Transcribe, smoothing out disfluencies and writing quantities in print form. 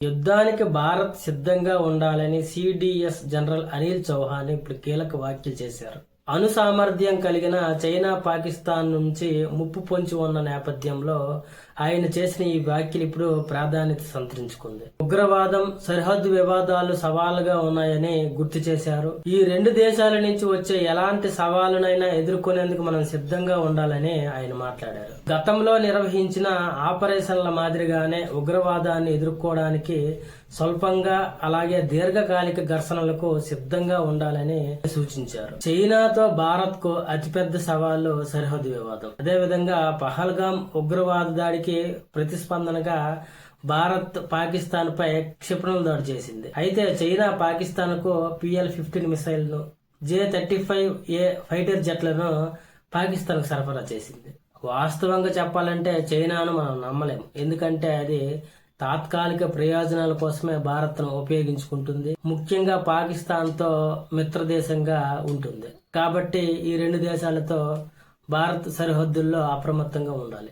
యుద్ధానికి భారత్ సిద్ధంగా ఉండాలని సిడిఎస్ జనరల్ అనిల్ చౌహాన్ ఇప్పుడు కీలక వ్యాఖ్యలు చేశారు. అణు సామర్థ్యం కలిగిన చైనా పాకిస్తాన్ నుంచి ముప్పు పొంచి ఉన్న నేపథ్యంలో ఆయన చేసిన ఈ వ్యాఖ్యలు ఇప్పుడు ప్రాధాన్యత సంతరించుకుంది. ఉగ్రవాదం, సరిహద్దు వివాదాలు సవాలుగా ఉన్నాయని గుర్తు చేశారు. ఈ రెండు దేశాల నుంచి వచ్చే ఎలాంటి సవాలునైనా ఎదుర్కొనేందుకు మనం సిద్ధంగా ఉండాలని ఆయన మాట్లాడారు. గతంలో నిర్వహించిన ఆపరేషన్ల మాదిరిగానే ఉగ్రవాదాన్ని ఎదుర్కోవడానికి స్వల్పంగా అలాగే దీర్ఘకాలిక ఘర్షణలకు సిద్ధంగా ఉండాలని సూచించారు. చైనాతో భారత్ కు అతిపెద్ద సవాళ్లు సరిహద్దు వివాదం. అదేవిధంగా పహల్గాం ఉగ్రవాద దాడికి ప్రతిస్పందనగా భారత్ పాకిస్తాన్ పై క్షిపణుల దాడి చేసింది. అయితే చైనా పాకిస్తాన్ కు PL-15 మిసైల్ ను, J-35A ఫైటర్ జెట్లను పాకిస్తాన్ కు సరఫరా చేసింది. వాస్తవంగా చెప్పాలంటే చైనాను మనం నమ్మలేం. ఎందుకంటే అది తాత్కాలిక ప్రయోజనాల కోసమే భారత్ ను ఉపయోగించుకుంటుంది. ముఖ్యంగా పాకిస్తాన్ తో మిత్రదేశంగా ఉంటుంది. కాబట్టి ఈ రెండు దేశాలతో భారత్ సరిహద్దుల్లో అప్రమత్తంగా ఉండాలి.